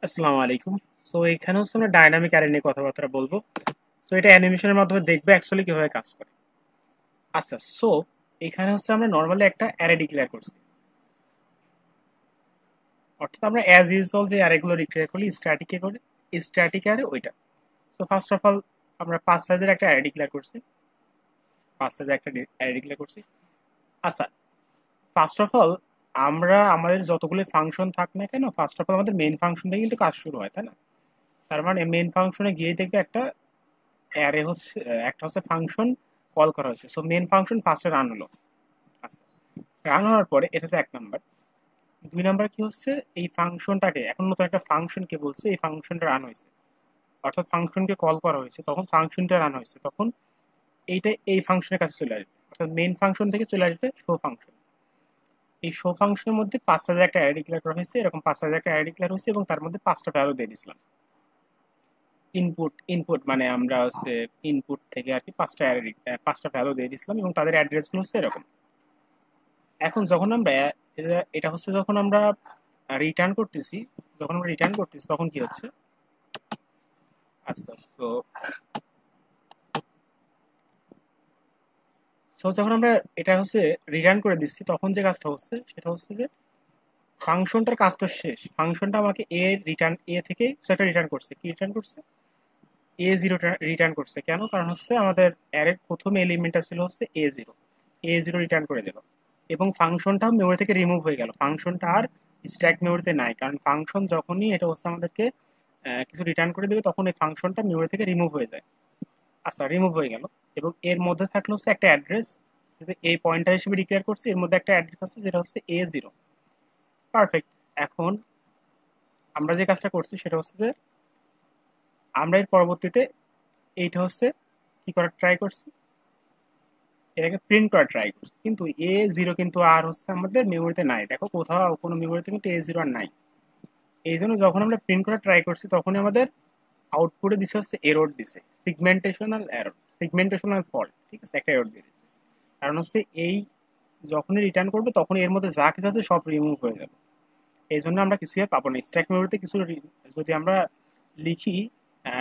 আসসালামু আলাইকুম। সো এখানে হচ্ছে আমরা ডাইনামিক অ্যারে নিয়ে কথাবার্তা বলবো। সো এটা অ্যানিমেশনের মাধ্যমে দেখবে অ্যাকচুয়ালি কিভাবে কাজ করে। আচ্ছা, সো এখানে হচ্ছে আমরা নর্মালি একটা অ্যারে ডিক্লেয়ার করছি, অর্থাৎ আমরা অ্যাজ ইউজুয়াল যে অ্যারেগুলো ডিক্লেয়ার করি স্ট্যাটিকে করে, স্ট্যাটিক অ্যারে ওইটা। সো ফার্স্ট অফ অল আমরা 5 সাইজের একটা অ্যারে ডিক্লেয়ার করছি, 5 সাইজের একটা অ্যারে ডিক্লেয়ার করছি। আচ্ছা, ফার্স্ট অফ অল আমরা আমাদের যতগুলো ফাংশন থাক না কেন, ফার্স্ট অফ অল আমাদের মেইন ফাংশন থেকে কিন্তু কাজ শুরু হয়, তাই না? তার মানে মেইন ফাংশনে গিয়ে দেখবে একটা অ্যারে হচ্ছে, একটা হচ্ছে ফাংশন কল করা হয়েছে। সো মেন ফাংশন ফার্স্টে রান হলো। আচ্ছা, রান হওয়ার পরে এটা হচ্ছে 1 নাম্বার। 2 নাম্বার কি হচ্ছে, এই ফাংশনটাকে এখন নতুন একটা ফাংশনকে বলছে এই ফাংশনটা রান হয়েছে, অর্থাৎ ফাংশনকে কল করা হয়েছে, তখন ফাংশনটা রান হয়েছে, তখন এইটা এই ফাংশনের কাছে চলে আসবে, অর্থাৎ মেইন ফাংশন থেকে চলে আসবে শো ফাংশন। এই শো ফাংশনের মধ্যে 5 সাইজের একটা অ্যারে ডিক্লেয়ার করা হয়েছে, এরকম 5 সাইজের একটা অ্যারে ডিক্লেয়ার হয়েছে এবং তার মধ্যে 5টা ভ্যালু দিয়ে দিয়েছিলাম। ইনপুট ইনপুট মানে আমরা হচ্ছে ইনপুট থেকে আর কি 5টা ভ্যালু দিয়ে দিয়েছিলাম এবং তাদের অ্যাড্রেসগুলো হচ্ছে এরকম। এখন যখন আমরা এটা হচ্ছে যখন আমরা রিটার্ন করতেছি, তখন কি হচ্ছে। আচ্ছা, তো যখন আমরা এটা হচ্ছে রিটার্ন করে দিচ্ছি, তখন যে কাজটা হচ্ছে সেটা হচ্ছে যে ফাংশনটার কাজ তো শেষ, ফাংশনটা আমাকে এ থেকে কিছু একটা রিটার্ন করছে। কি রিটার্ন করছে? A0 রিটার্ন করছে। কেন? কারণ হচ্ছে আমাদের অ্যারের প্রথম এলিমেন্টটা ছিল হচ্ছে A0 রিটার্ন করে দিল এবং ফাংশনটাও মেমোরি থেকে রিমুভ হয়ে গেল। ফাংশনটা আর স্ট্যাক মেমোরিতে নাই, কারণ ফাংশন যখনই এটা হচ্ছে আমাদেরকে কিছু রিটার্ন করে দেবে তখন এই ফাংশনটা মেমোরি থেকে রিমুভ হয়ে যায়। আচ্ছা, রিমুভ হয়ে গেল এবং এর মধ্যে থাকলো হচ্ছে একটা অ্যাড্রেস, যেটা এই পয়েন্টার হিসেবে ডিক্লেয়ার করছে। এর মধ্যে একটা অ্যাড্রেস আছে যেটা হচ্ছে A0। পারফেক্ট। এখন আমরা যে কাজটা করছি সেটা হচ্ছে যে আমরা এর পরবর্তীতে এইটা হচ্ছে কি করার ট্রাই করছি, এটাকে প্রিন্ট করা ট্রাই করছি, কিন্তু A0 কিন্তু আর হচ্ছে আমাদের মেমোরিতে নাই। দেখো কোথাও কোনো মেমোরিতে কিন্তু A0 আর নাই। এই জন্য যখন আমরা প্রিন্ট করা ট্রাই করছি তখনই আমাদের আউটপুটে দিছে হচ্ছে এরর দিছে, সিগমেন্টেশনাল ফল্ট। ঠিক আছে, একটা এরর দিয়ে দিছে। কারণ হচ্ছে এই যখনই রিটার্ন করবে তখন এর মধ্যে যা কিছু আছে সব রিমুভ হয়ে যাবে। এই জন্য আমরা কিছু আর পাবো না। স্ট্যাক মেমোরিতে কিছু যদি আমরা লিখি,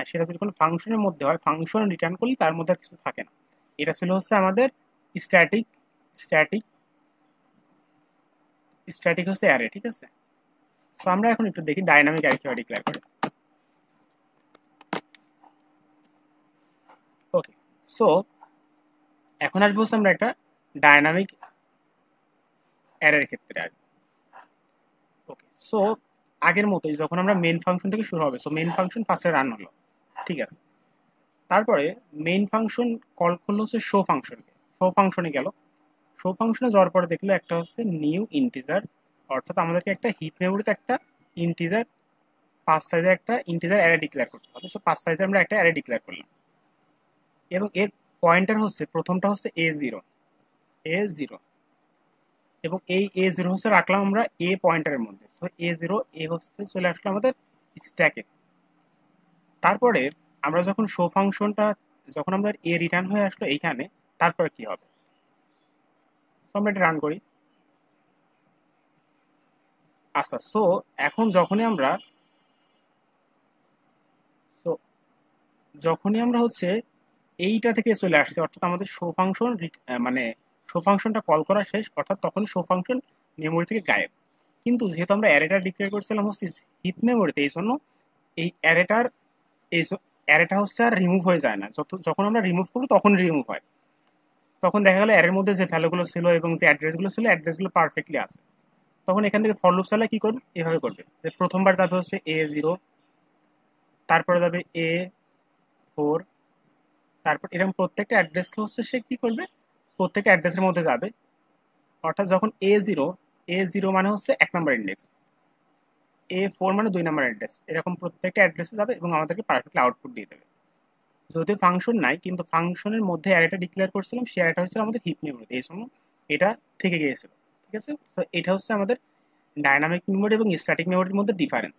সেটা যদি কোনো ফাংশনের মধ্যে হয়, ফাংশন রিটার্ন করলে তার মধ্যে আর কিছু থাকে না। এটা ছিল হচ্ছে আমাদের স্ট্যাটিক স্ট্যাটিক স্ট্যাটিক হচ্ছে অ্যারে। ঠিক আছে, তো আমরা এখন একটু দেখি ডাইনামিক অ্যারে কিভাবে ডিক্লেয়ার করে। ওকে, সো এখন আসবো হচ্ছে আমরা একটা ডাইনামিক অ্যারের ক্ষেত্রে আসবো। ওকে, সো আগের মতোই যখন আমরা মেইন ফাংশন থেকে শুরু হবে, সো মেইন ফাংশন ফার্স্টে রান হলো। ঠিক আছে, তারপরে মেইন ফাংশন কল করলো হচ্ছে শো ফাংশনে গেল। শো ফাংশনে যাওয়ার পরে দেখলো একটা হচ্ছে নিউ ইন্টিজার, অর্থাৎ আমাদেরকে একটা হিপ মেমোরিতে একটা ইন্টিজার 5 সাইজের একটা ইন্টিজার অ্যারে ডিক্লেয়ার করতে হবে। সো 5 সাইজের আমরা একটা অ্যারে ডিক্লেয়ার করলাম এবং এর পয়েন্টার হচ্ছে প্রথমটা হচ্ছে A0 এবং এই A0 হচ্ছে রাখলাম আমরা এ পয়েন্টারের মধ্যে। সো A0 হচ্ছে চলে আসলো আমাদের স্ট্যাকে। তারপরে আমরা যখন শো ফাংশনটা, যখন আমরা এ রিটার্ন হয়ে আসলো এইখানে, তারপর কি হবে? সো আমরা এটা রান করি। আচ্ছা, সো এখন so যখনই আমরা হচ্ছে এইটা থেকে চলে আসছে, অর্থাৎ আমাদের শো ফাংশন মানে শো ফাংশনটা কল করা শেষ, অর্থাৎ তখনই শো ফাংশন মেমোরি থেকে গায়েব। কিন্তু যেহেতু আমরা অ্যারেটা ডিক্লেয়ার করছিলাম হচ্ছে হিপ মেমোরিতে, এই জন্য এই অ্যারেটা হচ্ছে আর রিমুভ হয়ে যায় না। যখন আমরা রিমুভ করবো তখন রিমুভ হয়। তখন দেখা গেল অ্যারের মধ্যে যে ভ্যালুগুলো ছিল এবং যে অ্যাড্রেসগুলো ছিল, অ্যাড্রেসগুলো পারফেক্টলি আছে। তখন এখান থেকে ফর লুপ চালায় কি করবে, এভাবে করবে যে প্রথমবার যাবে হচ্ছে A0, তারপরে যাবে A4, তারপর এরকম প্রত্যেকটা অ্যাড্রেসকে হচ্ছে সে কি করবে, প্রত্যেকটা অ্যাড্রেসের মধ্যে যাবে। অর্থাৎ যখন A0 মানে হচ্ছে 1 নম্বর ইন্ডেক্স, A4 মানে 2 নম্বর অ্যাড্রেস, এরকম প্রত্যেকটা অ্যাড্রেসে যাবে এবং আমাদেরকে পারফেক্টলি আউটপুট দিয়ে দেবে। যদিও ফাংশন নাই, কিন্তু ফাংশনের মধ্যে অ্যারেটা ডিক্লেয়ার করছিলাম, সেই অ্যারেটা হচ্ছে আমাদের হিপ মেমোরিতে, এই জন্য এটা থেকে গিয়েছিল। ঠিক আছে, তো এটা হচ্ছে আমাদের ডাইনামিক মেমোরি এবং স্ট্যাটিক মেমোরির মধ্যে ডিফারেন্স।